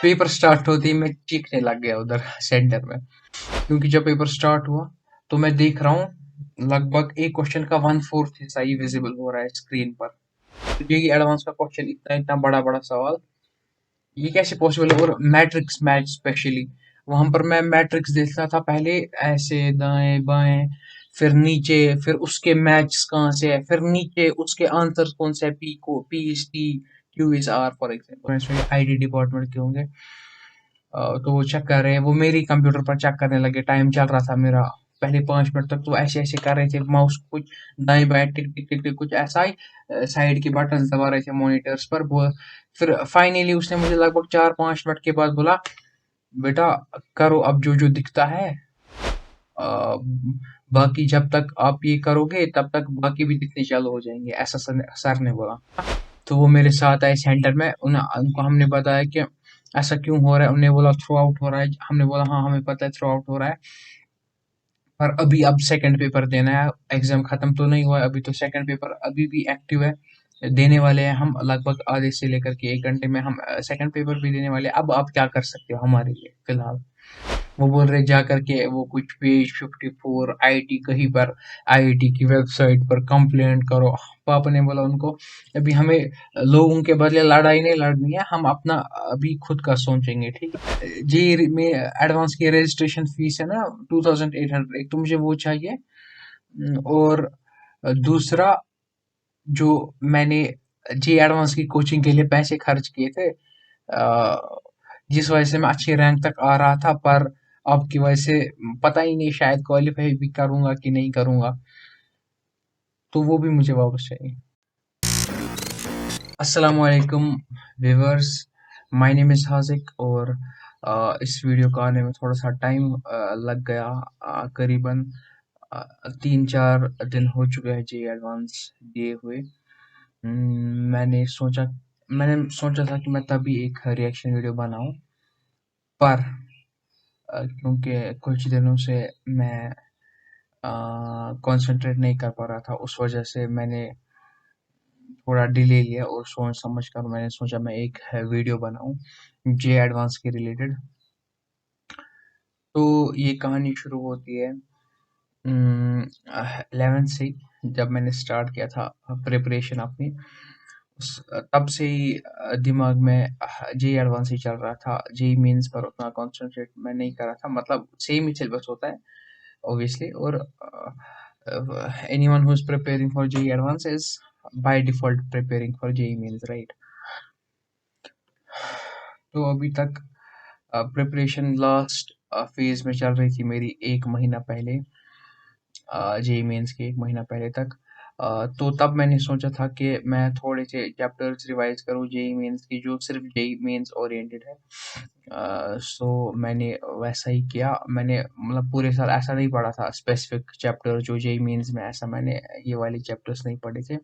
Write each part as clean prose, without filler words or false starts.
Paper start होते ही मैं चीखने लग गया उधर सेंटर में, क्योंकि जब पेपर स्टार्ट हुआ तो मैं देख रहा हूँ लगभग एक क्वेश्चन का 1/4 हिस्सा ही विजिबल हो रहा है स्क्रीन पर। तो ये एडवांस का क्वेश्चन, इतना इतना बड़ा बड़ा सवाल, ये कैसे पॉसिबल है? और मैट्रिक्स मैच स्पेशली, वहां पर मैं मैट्रिक्स देखता था पहले, ऐसे दाएं बाएं, फिर नीचे, फिर उसके मैच कहाँ से है, फिर नीचे उसके आंसर कौन से है, पी को P is T, Q is R for example. इसमें आईटी डिपार्टमेंट के होंगे। तो वो चेक कर रहे हैं, वो मेरी कंप्यूटर पर चेक करने लगे, टाइम चल रहा था मेरा। पहले 5 मिनट तक तो ऐसे ऐसे कर रहे थे, माउस कुछ दाएं बाएं टिक टिक टिक टिक कुछ ऐसा ही, साइड के बटन दबा रहे थे मॉनिटर्स पर। फिर फाइनली उसने मुझे लगभग 4-5 मिनट के बाद बोला, बेटा करो अब जो जो दिखता है, अ, बाकी जब तक आप ये करोगे तब तक बाकी भी दिखने चालू हो जाएंगे, ऐसा सर ने बोला। तो वो मेरे साथ आए सेंटर में, उनको हमने बताया कि ऐसा क्यों हो रहा है। उन्होंने बोला थ्रू आउट हो रहा है। हमने बोला हाँ हमें पता है थ्रू आउट हो रहा है, पर अभी अब सेकंड पेपर देना है, एग्जाम खत्म तो नहीं हुआ है अभी, तो सेकंड पेपर अभी भी एक्टिव है, देने वाले हैं हम लगभग आधे से लेकर के 1 घंटे में हम सेकंड पेपर भी देने वाले हैं। अब आप क्या कर सकते हो हमारे लिए फिलहाल? वो बोल रहे जा करके वो कुछ पेज 54 आईटी कहीं पर, आईटी की वेबसाइट पर कंप्लेंट करो। पापा ने बोला उनको, अभी हमें लोगों के बदले लड़ाई नहीं लड़नी है, हम अपना अभी खुद का सोचेंगे, ठीक है? जी में एडवांस की रजिस्ट्रेशन फीस है ना 2800, एक तो मुझे वो चाहिए। और दूसरा, जो मैंने जी एडवांस की कोचिंग के लिए पैसे खर्च किए थे, जिस वजह से मैं अच्छे रैंक तक आ रहा था, पर आपकी वजह से पता ही नहीं शायद क्वालिफाई भी करूंगा कि नहीं करूंगा, तो वो भी मुझे वापस चाहिए। अस्सलाम वालेकुम viewers, my name is Hazik. और इस वीडियो को आने में थोड़ा सा टाइम लग गया, करीबन 3-4 दिन हो चुके हैं जी एडवांस दिए हुए। मैंने सोचा था कि मैं तभी एक रिएक्शन वीडियो बनाऊं, पर क्योंकि कुछ दिनों से मैं कंसंट्रेट नहीं कर पा रहा था, उस वजह से मैंने थोड़ा डिले लिया, और सोच समझ कर मैंने सोचा मैं एक वीडियो बनाऊं जे एडवांस के रिलेटेड। तो ये कहानी शुरू होती है 11th से ही, जब मैंने स्टार्ट किया था प्रिपरेशन अपनी। तब से ही दिमाग में जे एडवांस ही चल रहा था। जे मेंस पर उतना कंसंट्रेट मैं नहीं कर रहा था, मतलब सेम ही सिलेबस होता है obviously, और anyone who is preparing for JEE Advance is by default preparing for JEE Mains, right? तो अभी तक प्रिपरेशन लास्ट फेज में चल रही थी मेरी, 1 महीना पहले, जेई मेंस के 1 महीना पहले तक। तो तब मैंने सोचा था कि मैं थोड़े से चैप्टर्स रिवाइज करूँ जेई मेंस की, जो सिर्फ जेई मेंस ओरिएंटेड है। सो मैंने वैसा ही किया। मैंने मतलब पूरे साल ऐसा नहीं पढ़ा था स्पेसिफिक चैप्टर जो जेई मेंस में, ऐसा मैंने ये वाले चैप्टर्स नहीं पढ़े थे।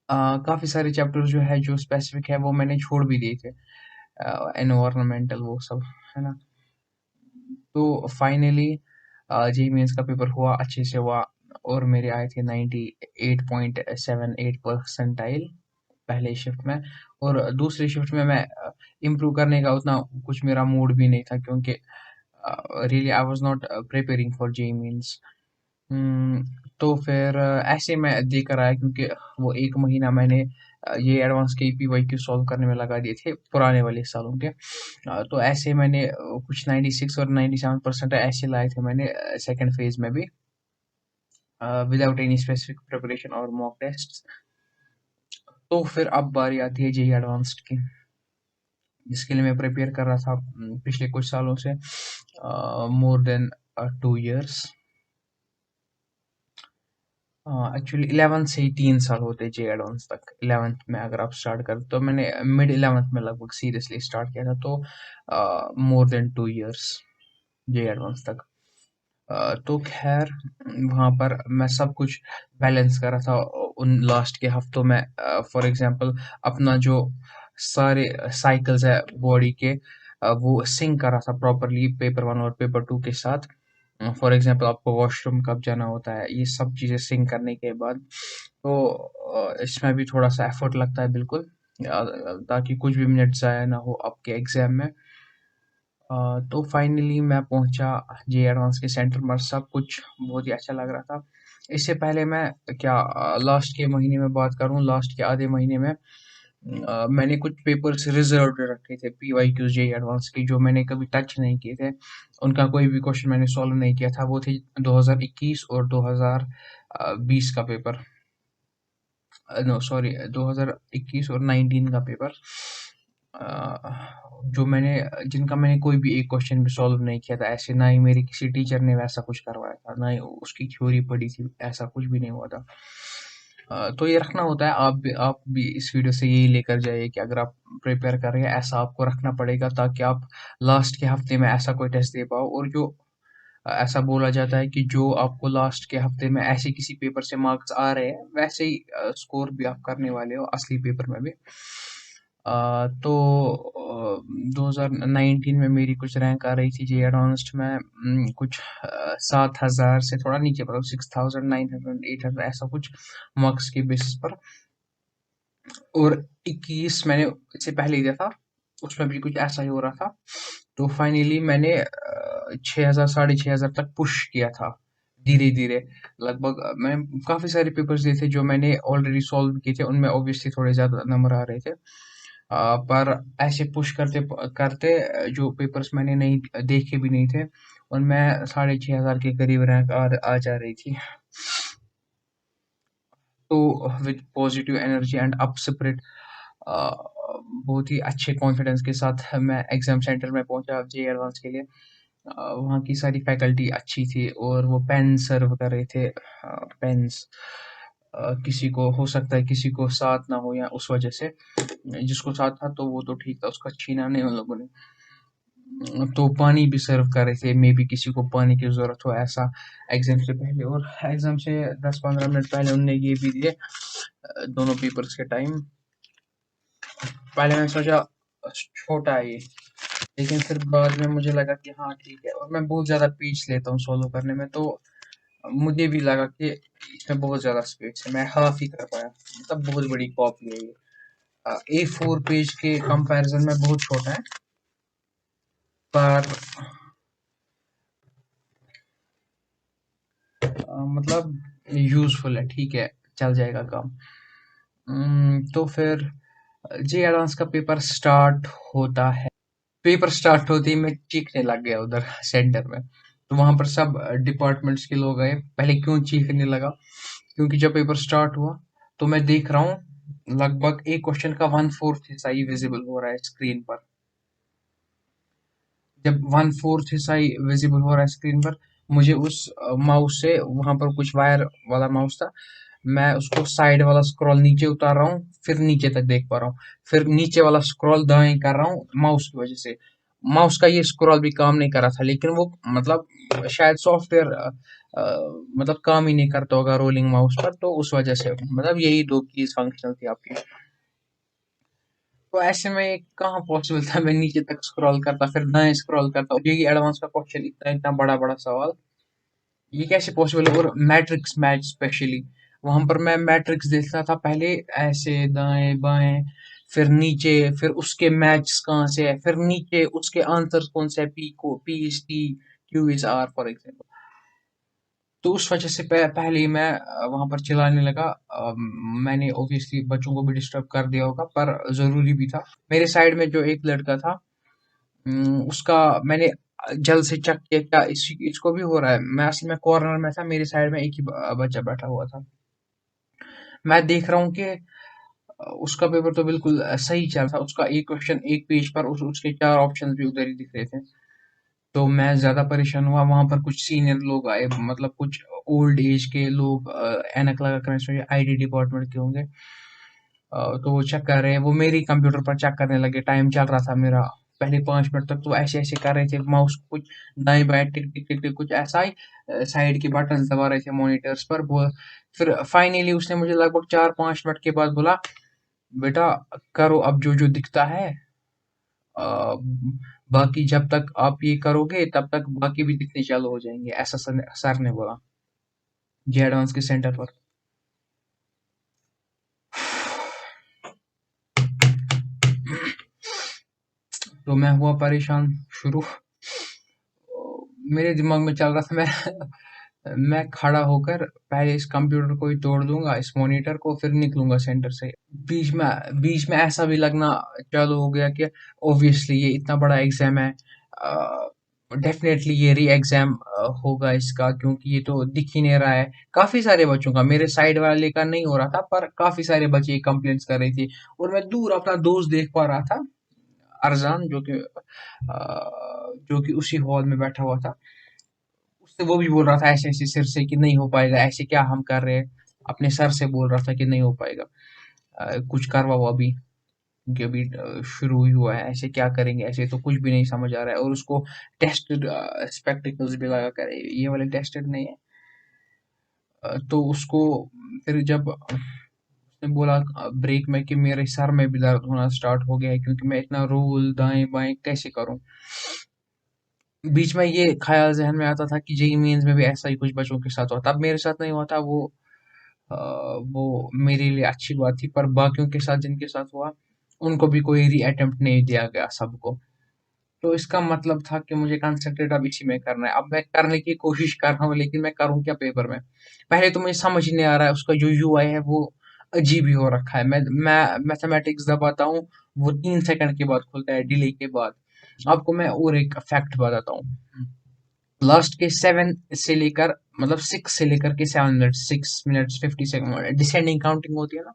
काफ़ी सारे चैप्टर जो है जो स्पेसिफिक है वो मैंने छोड़ भी दिए थे, एनवायरमेंटल वो सब, है ना? तो फाइनली जेईई मेंस का पेपर हुआ, अच्छे से हुआ, और मेरे आए थे 98.78 परसेंटाइल पहले शिफ्ट में। और दूसरी शिफ्ट में मैं इम्प्रूव करने का उतना कुछ मेरा मूड भी नहीं था, क्योंकि really I was not preparing for JEE mains. तो फिर ऐसे मैं देकर आया, क्योंकि वो 1 महीना मैंने ये एडवांस के पीवाईक्यू सॉल्व करने में लगा दिए थे पुराने वाले सालों के। तो ऐसे मैंने कुछ 96 और 97% ऐसे लाए थे मैंने सेकंड फेज में भी, विदाउट एनी स्पेसिफिक प्रिपरेशन और मॉक टेस्ट। तो फिर अब बारी आती है जेई एडवांस्ड की, जिसके लिए मैं प्रिपेयर कर रहा था पिछले कुछ सालों से, more than 2 years. Actually 11th से ही 3 साल होते हैं जे एडवांस तक। 11th में अगर आप स्टार्ट कर, तो मैंने मिड 11th में लगभग सीरियसली स्टार्ट किया था, तो मोर देन 2 इयर्स जे एडवांस तक। तो खैर वहाँ पर मैं सब कुछ बैलेंस कर रहा था उन लास्ट के हफ्तों में। फॉर एग्जांपल अपना जो सारे साइकिल्स है बॉडी के, वो सिंक कर रहा था प्रॉपरली पेपर 1 और पेपर 2 के साथ। फॉर एग्जांपल आपको वॉशरूम कब जाना होता है, ये सब चीज़ें सिंक करने के बाद, तो इसमें भी थोड़ा सा एफर्ट लगता है बिल्कुल। ताकि कुछ भी मिनट ज़ाया ना हो आपके एग्ज़ाम में। तो फाइनली मैं पहुंचा जे एडवांस के सेंटर पर। सब कुछ बहुत ही अच्छा लग रहा था। इससे पहले मैं क्या लास्ट के महीने में बात करूं, लास्ट के आधे महीने में मैंने कुछ पेपर्स रिजर्व रखे थे पी वाई क्यू जे एडवांस की, जो मैंने कभी टच नहीं किए थे। उनका कोई भी क्वेश्चन मैंने सॉल्व नहीं किया था। वो थे 2021 और 2020 का पेपर। नो सॉरी, 2021 और 19 का पेपर, जो मैंने जिनका मैंने कोई भी एक क्वेश्चन भी सॉल्व नहीं किया था। ऐसे ना ही मेरे किसी टीचर ने वैसा कुछ करवाया था, ना ही उसकी थ्योरी पढ़ी थी, ऐसा कुछ भी नहीं हुआ था। तो ये रखना होता है। आप भी इस वीडियो से यही लेकर जाइए कि अगर आप प्रिपेयर कर रहे हैं, ऐसा आपको रखना पड़ेगा ताकि आप लास्ट के हफ्ते में ऐसा कोई टेस्ट दे पाओ। और जो ऐसा बोला जाता है कि जो आपको लास्ट के हफ्ते में ऐसे किसी पेपर से मार्क्स आ रहे हैं, वैसे ही स्कोर भी आप करने वाले हो असली पेपर में भी। तो 2019 में मेरी कुछ रैंक आ रही थी जे एडवांस्ड में, कुछ 7,000 से थोड़ा नीचे, मतलब 6,900 800 ऐसा कुछ मार्क्स के बेसिस पर। और 21 मैंने इससे पहले दिया था, उसमें भी कुछ ऐसा ही हो रहा था। तो फाइनली मैंने 6,000 6,500 तक पुश किया था धीरे धीरे। लगभग मैंने काफ़ी सारे पेपर्स दिए थे जो मैंने ऑलरेडी सॉल्व किए थे, उनमें ऑब्वियसली थोड़े ज़्यादा नंबर आ रहे थे। पर ऐसे पुश करते करते जो पेपर्स मैंने नहीं देखे भी नहीं थे, उनमें 6,500 के करीब रैंक आ जा रही थी। तो with positive energy and up spirit, बहुत ही अच्छे कॉन्फिडेंस के साथ मैं एग्ज़ाम सेंटर में पहुंचा जे एडवांस के लिए। वहाँ की सारी फैकल्टी अच्छी थी और वो पेन सर्व कर रहे थे। पेन्स किसी को हो सकता है किसी को साथ ना हो, या उस वजह से जिसको साथ था तो वो तो ठीक था, उसका छीना नहीं उन लोगों ने। तो पानी भी सर्व कर रहे थे, मे बी किसी को पानी की ज़रूरत हो ऐसा एग्ज़ाम से पहले। और एग्ज़ाम से 10-15 मिनट पहले उनने ये भी दिए दोनों पेपर्स के टाइम। पहले मैंने सोचा छोटा है ये, लेकिन फिर बाद में मुझे लगा कि हाँ ठीक है। और मैं बहुत ज़्यादा पेज लेता हूँ सोल्व करने में, तो मुझे भी लगा कि इसमें बहुत ज़्यादा स्पेस है, मैं हाफ ही कर पाया। मतलब बहुत बड़ी कॉपी है ये, A4 पेज के कंपैरिजन में बहुत छोटा है, पर मतलब यूज़फुल है, ठीक है, चल जाएगा काम। तो फिर जे एडवांस का पेपर स्टार्ट होता है। पेपर स्टार्ट होते ही मैं चीखने लग गया उधर सेंटर में। तो वहां पर सब डिपार्टमेंट्स के लोग आए। पहले क्यों चीखने लगा, क्योंकि जब पेपर स्टार्ट हुआ तो मैं देख रहा हूँ लगभग एक क्वेश्चन का 1/4 हिस्सा ही विजिबल हो रहा है स्क्रीन पर। जब 1/4 हिस्सा ही विजिबल हो रहा है स्क्रीन पर, मुझे उस माउस से, वहां पर कुछ वायर वाला माउस था, मैं उसको साइड वाला स्क्रॉल नीचे उतार रहा हूँ, फिर नीचे तक देख पा रहा हूँ, फिर नीचे वाला स्क्रॉल दाएं कर रहा हूँ माउस की वजह से। माउस का ये स्क्रॉल भी काम नहीं कर रहा था, लेकिन वो मतलब शायद सॉफ्टवेयर मतलब काम ही नहीं करता होगा रोलिंग माउस पर, तो उस वजह से मतलब यही दो कीज फंक्शनल थी आपकी। तो ऐसे में कहाँ पॉसिबल था मैं नीचे तक स्क्रॉल करता फिर दाएं स्क्रॉल करता, और ये एडवांस का क्वेश्चन इतना इतना बड़ा बड़ा सवाल, ये कैसे पॉसिबल है। और मैट्रिक्स मैच स्पेशली, वहां पर मैं मैट्रिक्स देखता था पहले, ऐसे दाएं बाएं, फिर नीचे, फिर उसके मैच कहाँ से है, फिर नीचे उसके आंसर कौन से है, P is T, Q is R for example. तो उस वजह से पहले ही मैं वहां पर चिल्लाने लगा। मैंने ऑब्वियसली बच्चों को भी डिस्टर्ब कर दिया होगा, पर जरूरी भी था। मेरे साइड में जो एक लड़का था, उसका मैंने जल्द से चेक किया क्या इसको भी हो रहा है। मैं असल में कॉर्नर में था, मेरे साइड में एक ही बच्चा बैठा हुआ था। मैं देख रहा हूँ कि उसका पेपर तो बिल्कुल सही चल रहा था। उसका एक क्वेश्चन एक पेज पर, उसके 4 ऑप्शंस भी उधर ही दिख रहे थे। तो मैं ज्यादा परेशान हुआ। वहां पर कुछ सीनियर लोग आए, मतलब कुछ ओल्ड एज के लोग, ऐनक लगा कर आईटी डिपार्टमेंट के होंगे। तो वो चेक कर रहे हैं, वो मेरी कंप्यूटर पर चेक करने लगे। टाइम चल रहा था मेरा, पहले 5 मिनट तक तो ऐसे ऐसे कर रहे थे माउस, कुछ दाएं बाएं टिक टिक टिक टिक कुछ ऐसा ही साइड के बटन दबा रहे थे मॉनिटर्स पर। वो फिर फाइनली उसने मुझे लगभग 4-5 मिनट के बाद बोला, बेटा करो अब जो जो दिखता है, अ, बाकी जब तक आप ये करोगे तब तक बाकी भी दिखने चालू हो जाएंगे, ऐसा सर ने बोला जे एडवांस के सेंटर पर। तो मैं हुआ परेशान शुरू। मेरे दिमाग में चल रहा था मैं खड़ा होकर पहले इस कंप्यूटर को ही तोड़ दूंगा, इस मॉनिटर को, फिर निकलूंगा सेंटर से। बीच में ऐसा भी लगना चालू हो गया कि ऑब्वियसली ये इतना बड़ा एग्जाम है, डेफिनेटली ये री एग्जाम होगा इसका, क्योंकि ये तो दिख ही नहीं रहा है। काफी सारे बच्चों का, मेरे साइड वाले का नहीं हो रहा था, पर काफी सारे बच्चे कंप्लेंट्स कर रही थी। और मैं दूर अपना दोस्त देख पा रहा था, अरजान, जो कि उसी हॉल में बैठा हुआ था। उससे वो भी बोल रहा था ऐसे ऐसे सिर से कि नहीं हो पाएगा, ऐसे क्या हम कर रहे हैं। अपने सर से बोल रहा था कि नहीं हो पाएगा, कुछ करवाओ अभी, क्योंकि अभी शुरू ही हुआ है, ऐसे क्या करेंगे, ऐसे तो कुछ भी नहीं समझ आ रहा है। और उसको टेस्टेड स्पेक्टिकल्स भी लगा कर, ये वाले टेस्टेड नहीं है। तो उसको फिर जब उसने बोला ब्रेक में कि मेरे सर में भी दर्द होना स्टार्ट हो गया है, क्योंकि मैं इतना रोल दाएं बाएं कैसे करूं। बीच में ये ख्याल जहन में आता था कि जेई मेंस में भी ऐसा ही कुछ बच्चों के साथ हुआ था। अब मेरे साथ नहीं हुआ था, अ, वो मेरे लिए अच्छी बात थी, पर बाकियों के साथ जिनके साथ हुआ, उनको भी कोई री अटेम्प्ट नहीं दिया गया सबको। तो इसका मतलब था कि मुझे कंसंट्रेट अब इसी में करना है। अब मैं करने की कोशिश कर रहा हूँ, लेकिन मैं करूँ क्या पेपर में। पहले तो मुझे समझ ही नहीं आ रहा है, उसका जो यूआई है वो अजीब ही हो रखा है। मैं मैथमेटिक्स दबाता हूँ, वो 3 सेकंड के बाद खुलता है, डिले के बाद। आपको मैं और एक फैक्ट बताता हूँ। लास्ट के 7 से लेकर, मतलब 6 से लेकर के 7 minute, 6 minutes 50 second descending counting होती है ना,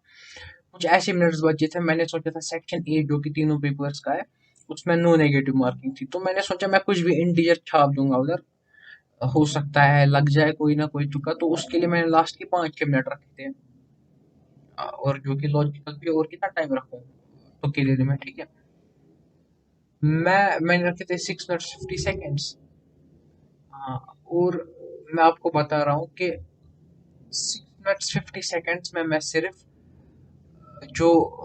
कुछ ऐसे मिनट्स बचे थे। मैंने सोचा था सेक्शन 8 जो कि तीनों पेपर्स का है, उसमें नो नेगेटिव मार्किंग थी, तो मैंने सोचा मैं कुछ भी इंटीजर छाप दूंगा उधर, हो सकता है लग जाए कोई ना कोई तुक्का। तो उसके लिए मैंने लास्ट के 5-6 मिनट रखे थे। और जो कि लॉजिकल भी, और कितना टाइम रखूं तुक्के देने में, ठीक है। मैंने रखे थे 6 मिनट्स 50 सेकेंड्स। हाँ, और मैं आपको बता रहा हूँ कि 6 मिनट्स 50 सेकेंड्स में मैं सिर्फ जो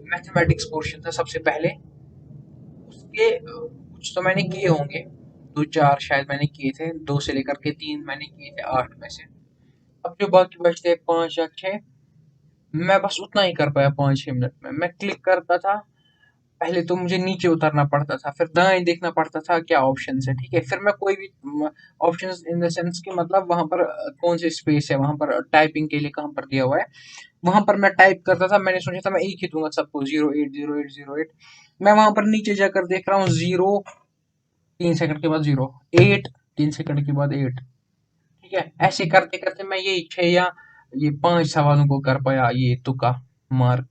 मैथमेटिक्स पोर्शन था सबसे पहले, उसके कुछ तो मैंने किए होंगे, 2-4 शायद मैंने किए थे, 2 से लेकर के 3 मैंने किए थे 8 में से। अब जो बाकी बचते 5 या 6, मैं बस उतना ही कर पाया 5-6 मिनट में। मैं क्लिक करता था, पहले तो मुझे नीचे उतरना पड़ता था, फिर दाएं देखना पड़ता था क्या ऑप्शन है, ठीक है। फिर मैं कोई भी ऑप्शन इन द सेंस कि मतलब वहां पर कौन सी स्पेस है, वहां पर टाइपिंग के लिए कहाँ पर दिया हुआ है, वहां पर मैं टाइप करता था। मैंने सोचा था मैं एक ही दूंगा सबको, 080808। मैं वहां पर नीचे जाकर देख रहा हूँ 0, 3 सेकंड के बाद 0, 8, 3 सेकंड के बाद 8, ठीक है। ऐसे करते करते मैं ये 6 या ये 5 सवालों को कर पाया, ये तुक्का मार।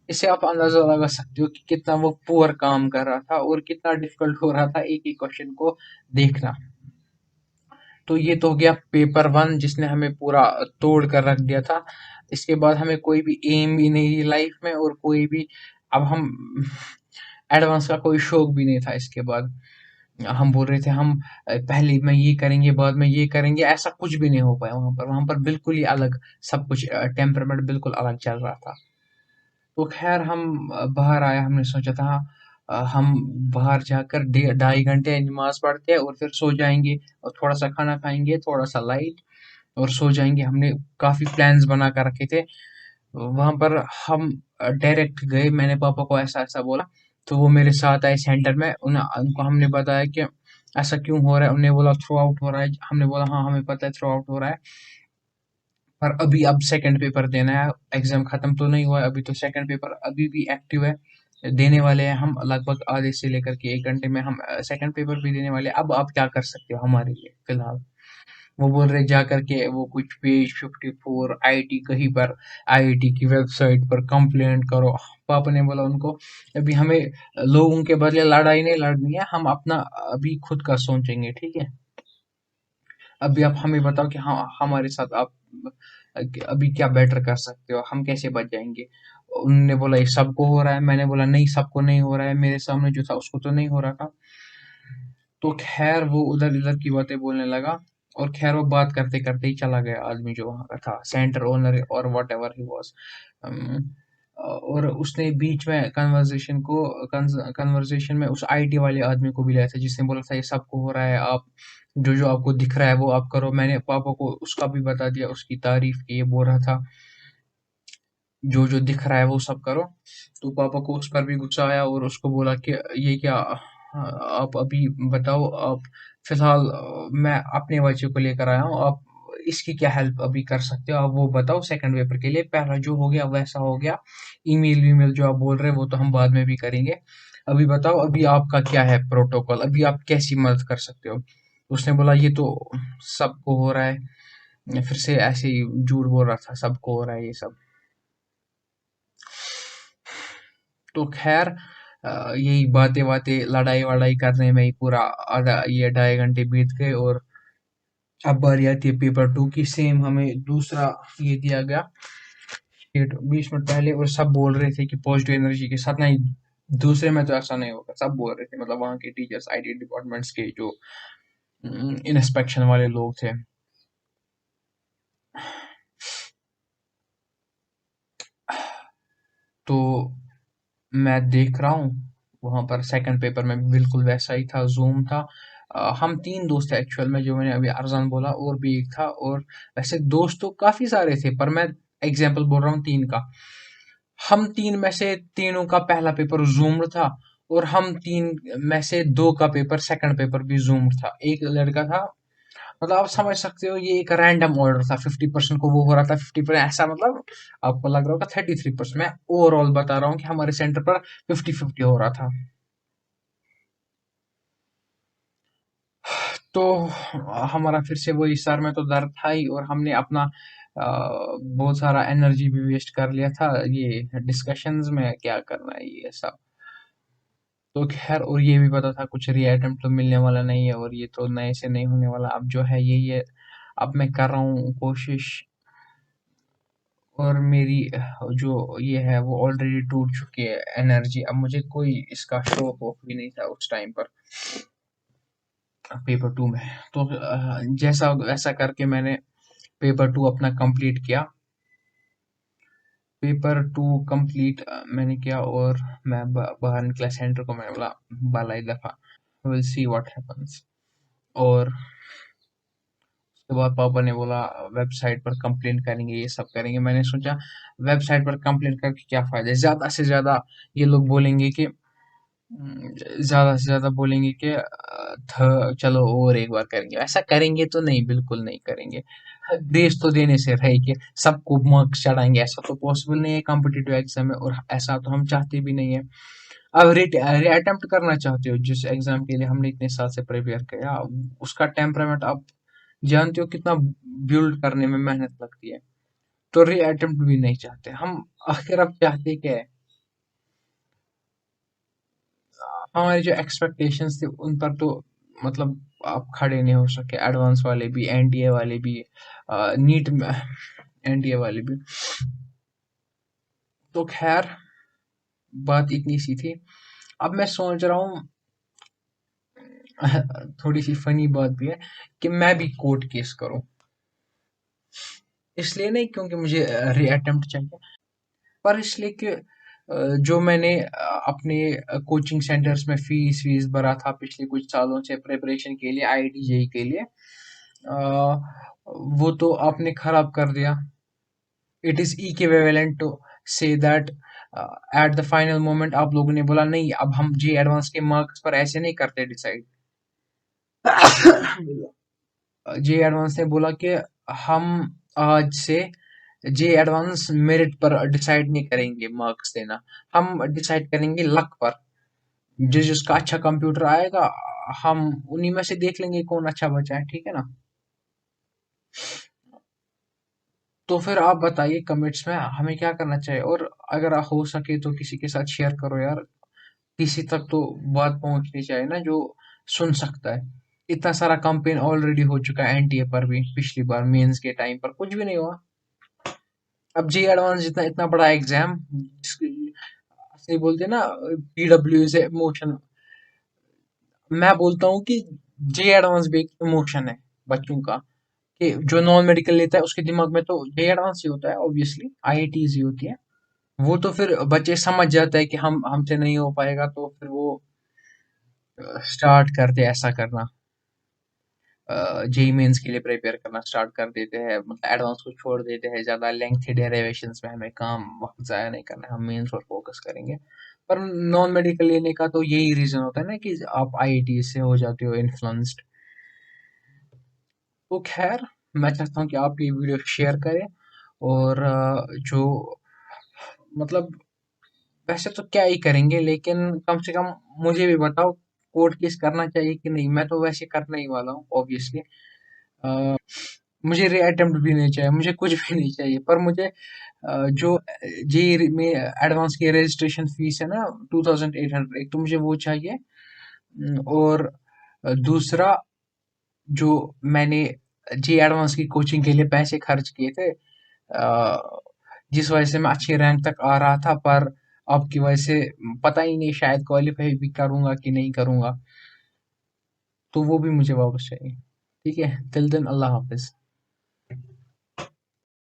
इससे आप अंदाजा लगा सकते हो कि कितना वो पुअर काम कर रहा था और कितना डिफिकल्ट हो रहा था एक ही क्वेश्चन को देखना। तो ये तो हो गया पेपर 1, जिसने हमें पूरा तोड़ कर रख दिया था। इसके बाद हमें कोई भी एम भी नहीं थी लाइफ में, और कोई भी, अब हम एडवांस का कोई शौक भी नहीं था इसके बाद। हम बोल रहे थे हम पहले में ये करेंगे, बाद में ये करेंगे, ऐसा कुछ भी नहीं हो पाया वहां पर बिल्कुल ही अलग सब कुछ, टेम्परामेंट बिल्कुल अलग चल रहा था। तो खैर हम बाहर आए, हमने सोचा था हम बाहर जाकर 2.5 घंटे नमाज पढ़ते हैं और फिर सो जाएंगे, और थोड़ा सा खाना खाएंगे, थोड़ा सा लाइट, और सो जाएंगे। हमने काफी प्लान्स बना कर रखे थे। वहां पर हम डायरेक्ट गए, मैंने पापा को ऐसा ऐसा बोला, तो वो मेरे साथ आए सेंटर में। उनको हमने बताया कि ऐसा क्यों हो रहा है। उन्होंने बोला थ्रू आउट हो रहा है। हमने बोला हाँ हमें पता है थ्रू आउट हो रहा है, पर अभी अब सेकंड पेपर देना है, एग्जाम खत्म तो नहीं हुआ है अभी, तो सेकंड पेपर अभी भी एक्टिव है, देने वाले हैं हम लगभग आधे से लेकर के 1 घंटे में हम सेकंड पेपर भी देने वाले हैं। अब आप क्या कर सकते हो हमारे लिए फिलहाल। वो बोल रहे जा करके वो कुछ पेज 54 आईटी कहीं पर, आईआईटी की वेबसाइट पर कंप्लेंट करो। पापा ने बोला उनको अभी हमें लोगों के बदले लड़ाई नहीं लड़नी है, हम अपना अभी खुद का सोचेंगे, ठीक है। अभी आप हमें बताओ कि हाँ हमारे साथ आप अभी क्या बेटर कर सकते हो, हम कैसे बच जाएंगे। उन्होंने बोला ये सबको हो रहा है। मैंने बोला नहीं सबको नहीं हो रहा है, मेरे सामने जो था उसको तो नहीं हो रहा था। तो खैर वो उधर इधर की बातें बोलने लगा, और खैर वो बात करते करते ही चला गया आदमी जो वहां का था, सेंटर ओनर और वट एवर ही वॉज। और उसने बीच में कन्वर्सेशन में उस आईटी वाले आदमी को भी लाया था, जिसने बोला था ये सबको हो रहा है, आप जो जो आपको दिख रहा है वो आप करो। मैंने पापा को उसका भी बता दिया, उसकी तारीफ की, ये बोल रहा था जो जो दिख रहा है वो सब करो। तो पापा को उस पर भी गुस्सा आया और उसको बोला कि ये क्या, आप अभी बताओ, आप फिलहाल मैं अपने बच्चे को लेकर आया हूँ, आप इसकी क्या हेल्प अभी कर सकते हो, आप वो बताओ सेकंड पेपर के लिए, पहला जो हो गया वैसा हो गया, ईमेल वीमेल जो आप बोल रहे हैं वो तो हम बाद में भी करेंगे, अभी बताओ अभी आपका क्या है प्रोटोकॉल, अभी आप कैसी मदद कर सकते हो। उसने बोला ये तो सबको हो रहा है, फिर से ऐसे ही झूठ बोल रहा था, सबको हो रहा है ये सब। तो खैर यही बातें बातें लड़ाई वड़ाई करने में ही पूरा आधा ये 2.5 घंटे बीत गए, और अब बारी आती है पेपर टू की। सेम हमें दूसरा ये दिया गया डेट 20 मिनट पहले, और सब बोल रहे थे कि पॉजिटिव एनर्जी के साथ, नहीं दूसरे में तो ऐसा नहीं होगा, सब बोल रहे थे, मतलब वहाँ के टीचर्स, आईटी डिपार्टमेंट्स के जो इंस्पेक्शन वाले लोग थे। तो मैं देख रहा हूँ वहां पर सेकंड पेपर में बिल्कुल वैसा ही था, जूम था। हम 3 दोस्त थे एक्चुअल में, जो मैंने अभी अरजान बोला, और भी एक था, और वैसे दोस्त तो काफी सारे थे, पर मैं एग्जाम्पल बोल रहा हूँ 3 का। हम 3 में से 3 का पहला पेपर जूम था, और हम 3 में से 2 का पेपर सेकंड पेपर भी जूम था। एक लड़का था, मतलब आप समझ सकते हो ये एक रैंडम ऑर्डर था, 50% को वो हो रहा था, 50% ऐसा, मतलब आपको लग रहा होगा 33%। मैं ओवरऑल बता रहा हूँ कि हमारे सेंटर पर 50-50 हो रहा था। तो हमारा फिर से वही, सर में तो दर्द था ही, और हमने अपना बहुत सारा एनर्जी भी वेस्ट कर लिया था ये डिस्कशंस में, क्या करना है ये सब। तो खैर, और ये भी पता था कुछ री अटेम्प्ट तो मिलने वाला नहीं है, और ये तो नए से नहीं होने वाला, अब जो है यही है। अब मैं कर रहा हूँ कोशिश, और मेरी जो ये है वो ऑलरेडी टूट चुकी है एनर्जी, अब मुझे कोई इसका शो ऑफ भी नहीं था उस टाइम पर पेपर टू में। तो जैसा वैसा करके मैंने पेपर टू अपना कंप्लीट किया। पेपर टू कंप्लीट मैंने किया, और मैं बाहर निकला सेंटर को, मैंने बोला बाला दफा, विल सी व्हाट हैपेंस। और उसके बाद पापा ने बोला वेबसाइट पर कंप्लेंट करेंगे, ये सब करेंगे। मैंने सोचा वेबसाइट पर कंप्लेंट करके क्या फायदा है, ज्यादा से ज्यादा ये लोग बोलेंगे कि ज्यादा से ज्यादा बोलेंगे कि चलो और एक बार करेंगे, ऐसा करेंगे तो नहीं, बिल्कुल नहीं करेंगे। देश तो देने से रहे कि सबको मार्क्स चढ़ाएंगे, ऐसा तो पॉसिबल नहीं है कॉम्पिटिटिव एग्जाम में, और ऐसा तो हम चाहते भी नहीं है। अब अटेम्प्ट करना चाहते हो जिस एग्जाम के लिए हमने इतने साल से प्रिपेयर किया, उसका टेम्परामेंट आप जानते हो कितना बिल्ड करने में मेहनत लगती है, तो री अटेम्प्ट भी नहीं चाहते हम। आखिर अब चाहते क्या है, हमारी जो एक्सपेक्टेशंस थी उन पर तो मतलब आप खड़े नहीं हो सके, एडवांस वाले भी, एनडीए वाले भी, नीट में एनडीए वाले भी। तो खैर, बात इतनी सी थी। अब मैं सोच रहा हूँ थोड़ी सी फनी बात भी है कि मैं भी कोर्ट केस करूं, इसलिए नहीं क्योंकि मुझे री अटेम्प्ट चाहिए, पर इसलिए कि जो मैंने अपने कोचिंग सेंटर्स में फीस वीस भरा था पिछले कुछ सालों से प्रिपरेशन के लिए, आईआईटी जेई के लिए, वो तो आपने खराब कर दिया। It is equivalent to say that at the final moment आप लोगों ने बोला नहीं, अब हम जे एडवांस के मार्क्स पर ऐसे नहीं करते डिसाइड। जे एडवांस ने बोला कि हम आज से जे एडवांस मेरिट पर डिसाइड नहीं करेंगे मार्क्स देना, हम डिसाइड करेंगे लक पर। जिसका अच्छा कंप्यूटर आएगा, हम उन्हीं में से देख लेंगे कौन अच्छा बचा है, ठीक है ना। तो फिर आप बताइए कमेंट्स में हमें क्या करना चाहिए, और अगर हो सके तो किसी के साथ शेयर करो यार, किसी तक तो बात पहुंचनी चाहिए ना जो सुन सकता है। इतना सारा कंपेन ऑलरेडी हो चुका है एनटीए पर भी, पिछली बार मेंस के टाइम पर कुछ भी नहीं हुआ। अब जी एडवांस जितना इतना बड़ा एग्जाम, असली बोलते हैं ना, पीडब्ल्यू से मोशन, मैं बोलता हूँ कि जे एडवांस भी एक इमोशन है बच्चों का, कि जो नॉन मेडिकल लेता है उसके दिमाग में तो जे एडवांस ही होता है, ऑब्वियसली आईआईटीज ही होती है। वो तो फिर बच्चे समझ जाते हैं कि हम हमसे नहीं हो पाएगा, तो फिर वो स्टार्ट करते ऐसा करना। जेई मेंस के लिए प्रिपेयर करना स्टार्ट कर देते हैं, मतलब एडवांस को छोड़ देते हैं, ज़्यादा लेंथी डेरिवेशंस में हमें काम वक्त ज़ाया नहीं करना है, हम मेंस पर फोकस करेंगे। पर नॉन मेडिकल लेने का तो यही रीज़न होता है ना कि आप आईआईटी से हो जाते हो इन्फ्लुएंस्ड। तो खैर, मैं चाहता हूँ कि आप ये वीडियो शेयर करें और जो मतलब वैसे तो क्या ही करेंगे, लेकिन कम से कम मुझे भी बताओ कोर्ट केस करना चाहिए कि नहीं। मैं तो वैसे करने ही वाला हूँ ऑब्वियसली। मुझे री अटेम्प्ट भी नहीं चाहिए, मुझे कुछ भी नहीं चाहिए, पर मुझे जो जे में एडवांस की रजिस्ट्रेशन फीस है ना 2800, एक तो मुझे वो चाहिए। और दूसरा, जो मैंने जे एडवांस की कोचिंग के लिए पैसे खर्च किए थे, जिस वजह से मैं अच्छी रैंक तक आ रहा था, पर अब की वजह से पता ही नहीं शायद क्वालिफाई भी करूंगा कि नहीं करूंगा, तो वो भी मुझे वापस चाहिए। ठीक है, तिल दिन अल्लाह हाफिज।